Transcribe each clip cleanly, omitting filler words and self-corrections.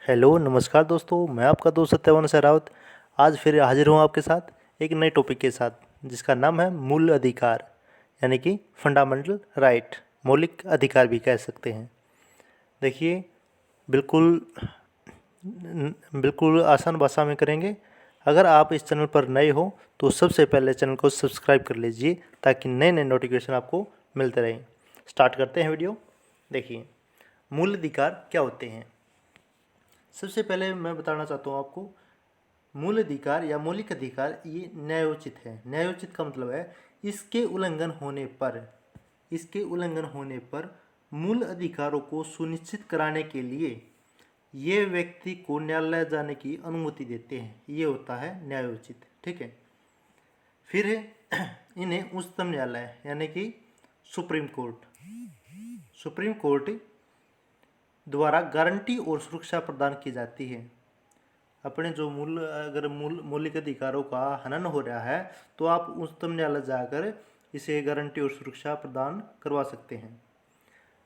Hello नमस्कार दोस्तों, मैं आपका दोस्त सत्यवान सहरावत आज फिर हाजिर हूँ आपके साथ एक नए टॉपिक के साथ जिसका नाम है मूल अधिकार यानी कि फंडामेंटल राइट, मौलिक अधिकार भी कह सकते हैं। देखिए, बिल्कुल बिल्कुल आसान भाषा में करेंगे। अगर आप इस चैनल पर नए हो तो सबसे पहले चैनल को सब्सक्राइब कर लीजिए ताकि नए नए नोटिफिकेशन आपको मिलते रहें। स्टार्ट करते हैं वीडियो। देखिए, मूल अधिकार क्या होते हैं। सबसे पहले मैं बताना चाहता हूँ आपको, मूल अधिकार या मौलिक अधिकार ये न्यायोचित है। न्यायोचित का मतलब है इसके उल्लंघन होने पर मूल अधिकारों को सुनिश्चित कराने के लिए ये व्यक्ति को न्यायालय जाने की अनुमति देते हैं। ये होता है न्यायोचित। ठीक है। फिर है इन्हें उच्चतम न्यायालय यानी कि सुप्रीम कोर्ट द्वारा गारंटी और सुरक्षा प्रदान की जाती है। अपने जो मौलिक अधिकारों का हनन हो रहा है तो आप उच्चतम न्यायालय जाकर इसे गारंटी और सुरक्षा प्रदान करवा सकते हैं।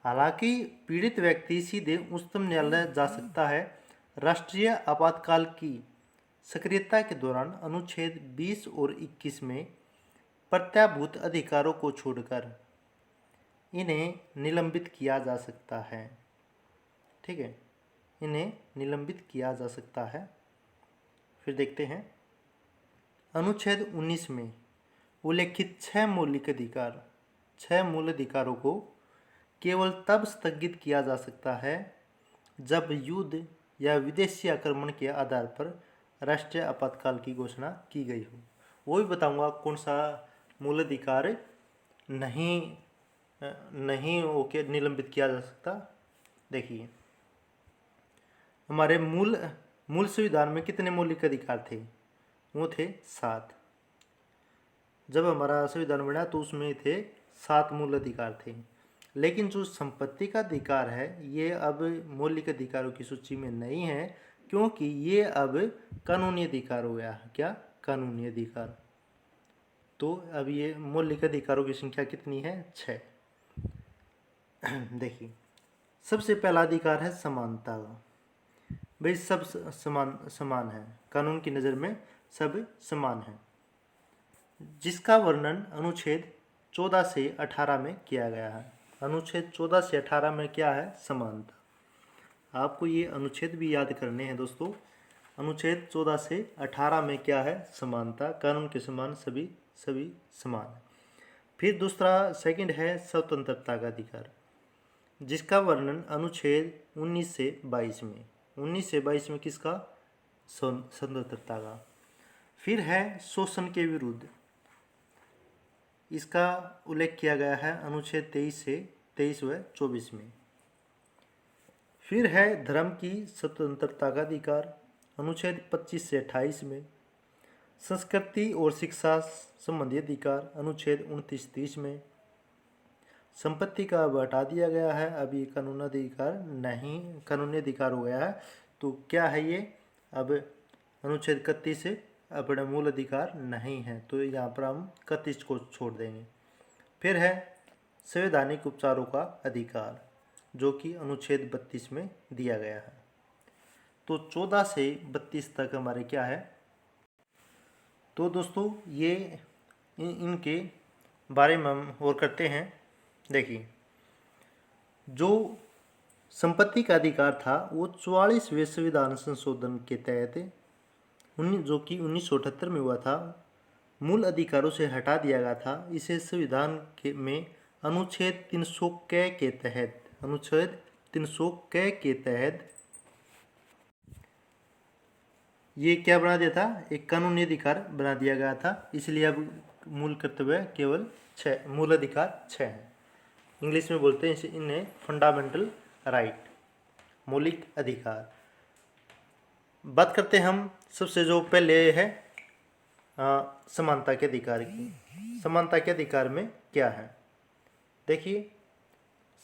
हालांकि पीड़ित व्यक्ति सीधे उच्चतम न्यायालय जा सकता है। राष्ट्रीय आपातकाल की सक्रियता के दौरान अनुच्छेद 20 और 21 में प्रत्याभूत अधिकारों को छोड़कर इन्हें निलंबित किया जा सकता है। ठीक है, इन्हें निलंबित किया जा सकता है। फिर देखते हैं, अनुच्छेद 19 में उल्लेखित 6 मूल अधिकारों को केवल तब स्थगित किया जा सकता है जब युद्ध या विदेशी आक्रमण के आधार पर राष्ट्रीय आपातकाल की घोषणा की गई हो। वो भी बताऊंगा कौन सा मूल अधिकार नहीं होके निलंबित किया जा सकता। देखिए, हमारे मूल संविधान में कितने मौलिक अधिकार थे? वो थे 7। जब हमारा संविधान बना तो उसमें थे 7 मूल अधिकार थे। लेकिन जो संपत्ति का अधिकार है ये अब मौलिक अधिकारों की सूची में नहीं है, क्योंकि ये अब कानूनी अधिकार हो गया। क्या? कानूनी अधिकार। तो अब ये मौलिक अधिकारों की संख्या कितनी है? 6। देखिए, सबसे पहला अधिकार है समानता का। भाई सब समान है, कानून की नज़र में सब समान है, जिसका वर्णन अनुच्छेद 14 से 18 में किया गया है। अनुच्छेद 14 से 18 में क्या है? समानता। आपको ये अनुच्छेद भी याद करने हैं दोस्तों। अनुच्छेद 14 से 18 में क्या है? समानता, कानून के समान सभी समान है। फिर दूसरा सेकंड है स्वतंत्रता का अधिकार, जिसका वर्णन अनुच्छेद 19 से 22 में। 19 से 22 में किसका? स्वतंत्रता का। फिर है शोषण के विरुद्ध, इसका उल्लेख किया गया है अनुच्छेद 23 व 24 में। फिर है धर्म की स्वतंत्रता का अधिकार, अनुच्छेद 25 से 28 में। संस्कृति और शिक्षा संबंधी अधिकार, अनुच्छेद 29-30 में। संपत्ति का अब हटा दिया गया है, अभी कानूनी अधिकार हो गया है। तो क्या है ये? अब अनुच्छेद 31 से अपना मूल अधिकार नहीं है, तो यहाँ पर हम 31 को छोड़ देंगे। फिर है संवैधानिक उपचारों का अधिकार, जो कि अनुच्छेद 32 में दिया गया है। तो 14 से 32 तक हमारे क्या है? तो दोस्तों ये इनके बारे में हम और करते हैं। देखिए, जो संपत्ति का अधिकार था वो 44वें संविधान संशोधन के तहत जो कि 1978 में हुआ था, मूल अधिकारों से हटा दिया गया था। इसे संविधान में अनुच्छेद 300 के तहत ये क्या बना दिया था? एक कानूनी अधिकार बना दिया गया था। इसलिए अब मूल कर्तव्य केवल 6, मूल अधिकार 6 हैं। इंग्लिश में बोलते हैं इन्हें फंडामेंटल राइट, मौलिक अधिकार। बात करते हैं हम सबसे जो पहले है समानता के अधिकार की। समानता के अधिकार में क्या है? देखिए,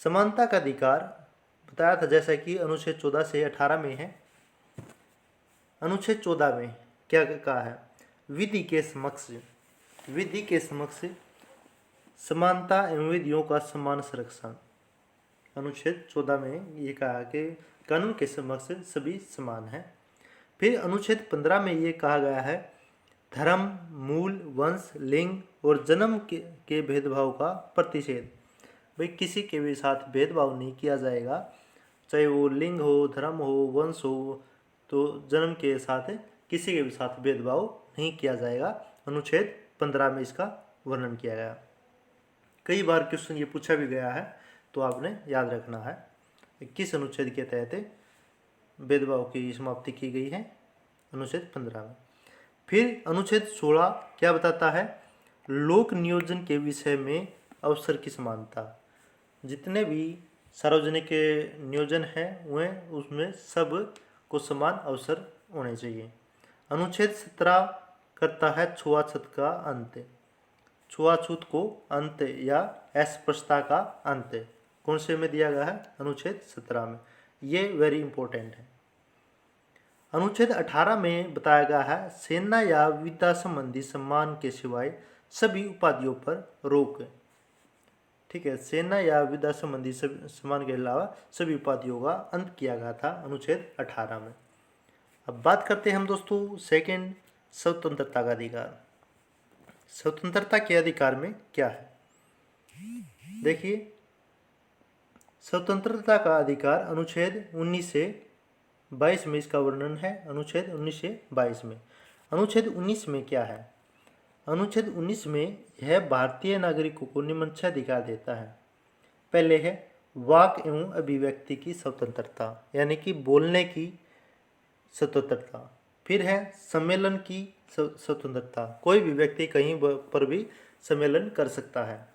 समानता का अधिकार बताया था जैसा कि अनुच्छेद 14 से 18 में है। अनुच्छेद 14 में क्या कहा है? विधि के समक्ष समानता एवं विधियों का समान संरक्षण। अनुच्छेद 14 में ये कहा कि कानून के समक्ष सभी समान हैं। फिर अनुच्छेद 15 में ये कहा गया है, धर्म, मूल, वंश, लिंग और जन्म के भेदभाव का प्रतिषेध। भाई किसी के भी साथ भेदभाव नहीं किया जाएगा, चाहे वो लिंग हो, धर्म हो, वंश हो, तो जन्म के साथ किसी के भी साथ भेदभाव नहीं किया जाएगा। अनुच्छेद 15 में इसका वर्णन किया गया। कई बार क्वेश्चन ये पूछा भी गया है, तो आपने याद रखना है किस अनुच्छेद के तहत भेदभाव की समाप्ति की गई है, अनुच्छेद 15 में। फिर अनुच्छेद 16 क्या बताता है, लोक नियोजन के विषय में अवसर की समानता। जितने भी सार्वजनिक नियोजन हैं वह उसमें सब को समान अवसर होने चाहिए। अनुच्छेद 17 करता है छुआछूत का अंत। छुआछूत को अंत या अस्पृश्यता का अंत कौन से में दिया गया है, अनुच्छेद 17 में। ये वेरी इंपॉर्टेंट है। अनुच्छेद 18 में बताया गया है, सेना या विद्या संबंधी सम्मान के सिवाय सभी उपाधियों पर रोक। ठीक है, सेना या विद्या संबंधी सम्मान के अलावा सभी उपाधियों का अंत किया गया था अनुच्छेद 18 में। अब बात करते हैं हम दोस्तों सेकंड, स्वतंत्रता का अधिकार। स्वतंत्रता के अधिकार में क्या है, देखिए स्वतंत्रता का अधिकार अनुच्छेद 19 से 22 में इसका वर्णन है। अनुच्छेद 19 से 22 में, अनुच्छेद 19 में क्या है, अनुच्छेद 19 में यह भारतीय नागरिकों को निम्न 6 अधिकार देता है। पहले है वाक एवं अभिव्यक्ति की स्वतंत्रता, यानी कि बोलने की स्वतंत्रता। फिर है सम्मेलन की स्वतंत्रता, कोई भी व्यक्ति कहीं पर भी सम्मेलन कर सकता है।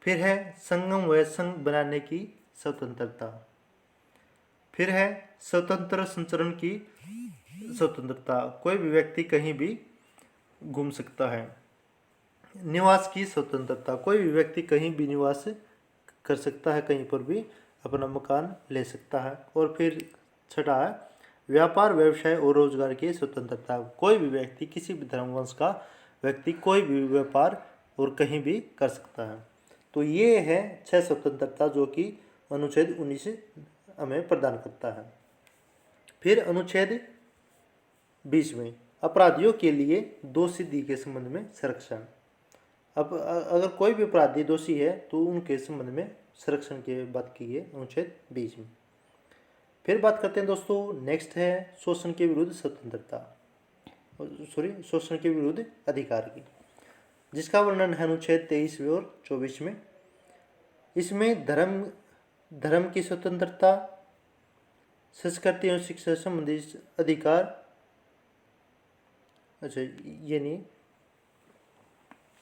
फिर है संगम व संघ बनाने की स्वतंत्रता। फिर है स्वतंत्र संचरण की स्वतंत्रता, कोई भी व्यक्ति कहीं भी घूम सकता है। निवास की स्वतंत्रता, कोई भी व्यक्ति कहीं भी निवास कर सकता है, कहीं पर भी अपना मकान ले सकता है। और फिर छठा है व्यापार, व्यवसाय और रोजगार की स्वतंत्रता, कोई भी व्यक्ति, किसी भी धर्म वंश का व्यक्ति कोई भी व्यापार और कहीं भी कर सकता है। तो ये है 6 स्वतंत्रता जो कि अनुच्छेद 19 हमें प्रदान करता है। फिर अनुच्छेद 20 में अपराधियों के लिए दोषी के संबंध में संरक्षण। अब अगर कोई भी अपराधी दोषी है तो उनके संबंध में संरक्षण की बात की है अनुच्छेद 20 में। फिर बात करते हैं दोस्तों, नेक्स्ट है शोषण के विरुद्ध स्वतंत्रता, शोषण के विरुद्ध अधिकार की, जिसका वर्णन है अनुच्छेद 23 और 24 में। इसमें धर्म की स्वतंत्रता, संस्कृति और शिक्षा संबंधी अधिकार, अच्छा ये नहीं,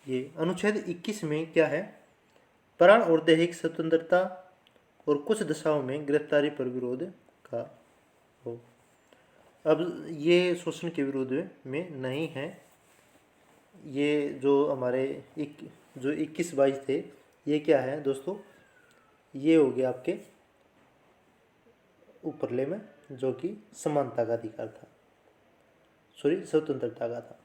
ये अनुच्छेद 21 में क्या है, प्राण और दैहिक स्वतंत्रता और कुछ दशाओं में गिरफ्तारी पर विरोध का हो। अब ये शोषण के विरोध में नहीं है। ये जो हमारे जो 21-22 थे, ये क्या है दोस्तों, ये हो गया आपके ऊपरले में, जो कि समानता का अधिकार था, स्वतंत्रता का था।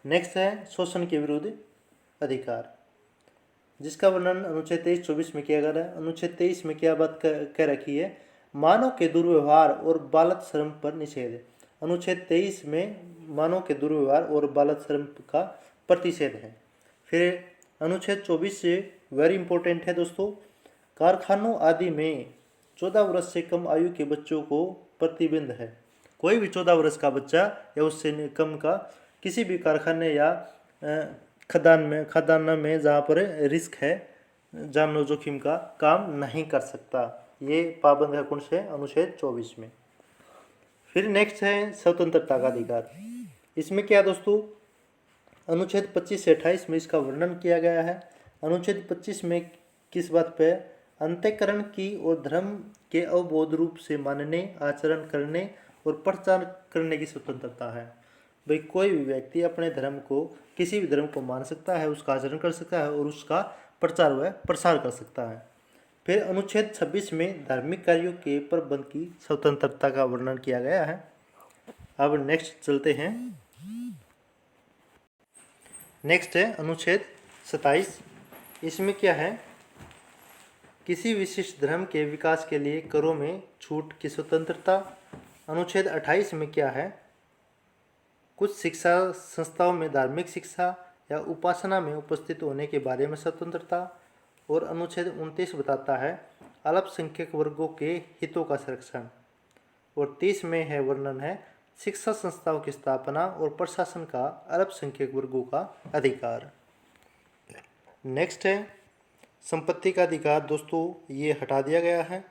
नेक्स्ट है शोषण के विरुद्ध अधिकार, जिसका वर्णन अनुच्छेद 23-24 में किया गया है। अनुच्छेद 23 में क्या बात कह रखी है, मानव के दुर्व्यवहार और बालक श्रम पर निषेध। अनुच्छेद 23 में मानव के दुर्व्यवहार और बालक श्रम का प्रतिषेध है। फिर अनुच्छेद 24 से वेरी इंपॉर्टेंट है दोस्तों, कारखानों आदि में 14 वर्ष से कम आयु के बच्चों को प्रतिबंध है। कोई भी 14 वर्ष का बच्चा या उससे कम का किसी भी कारखाने या खदान में जहाँ पर रिस्क है, जान जोखिम का काम नहीं कर सकता। ये पाबंद है कौन से, अनुच्छेद 24 में। फिर नेक्स्ट है स्वतंत्रता का अधिकार। इसमें क्या दोस्तों, अनुच्छेद 25 से 28 में इसका वर्णन किया गया है। अनुच्छेद 25 में किस बात पे, अंतःकरण की और धर्म के अवबोध रूप से मानने, आचरण करने और प्रचार करने की स्वतंत्रता है। भाई कोई भी व्यक्ति अपने धर्म को, किसी भी धर्म को मान सकता है, उसका आचरण कर सकता है और उसका प्रचार व प्रसार कर सकता है। फिर अनुच्छेद 26 में धार्मिक कार्यों के प्रबंध की स्वतंत्रता का वर्णन किया गया है। अब नेक्स्ट चलते हैं, नेक्स्ट है अनुच्छेद 27। इसमें क्या है किसी विशिष्ट धर्म के विकास के लिए करों में छूट की स्वतंत्रता। अनुच्छेद 28 में क्या है? कुछ शिक्षा संस्थाओं में धार्मिक शिक्षा या उपासना में उपस्थित होने के बारे में स्वतंत्रता। और अनुच्छेद 29 बताता है अल्पसंख्यक वर्गों के हितों का संरक्षण। और 30 में है वर्णन है शिक्षा संस्थाओं की स्थापना और प्रशासन का अल्पसंख्यक वर्गों का अधिकार। नेक्स्ट है संपत्ति का अधिकार। दोस्तों ये हटा दिया गया है,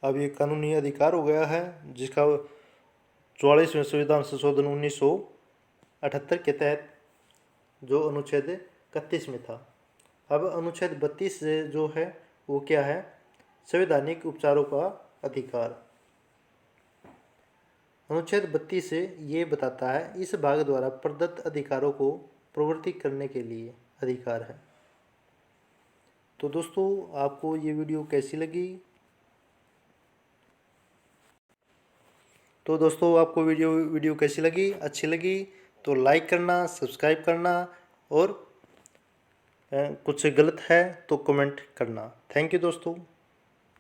अब ये कानूनी अधिकार हो गया है, जिसका 44वें संविधान संशोधन 1978 के तहत जो अनुच्छेद 31 में था। अब अनुच्छेद 32 से जो है वो क्या है? संवैधानिक उपचारों का अधिकार। अनुच्छेद 32 से ये बताता है इस भाग द्वारा प्रदत्त अधिकारों को प्रवृत्ति करने के लिए अधिकार है। तो दोस्तों आपको ये वीडियो कैसी लगी? तो दोस्तों आपको वीडियो कैसी लगी? अच्छी लगी तो लाइक करना, सब्सक्राइब करना, और कुछ गलत है तो कमेंट करना। थैंक यू दोस्तों।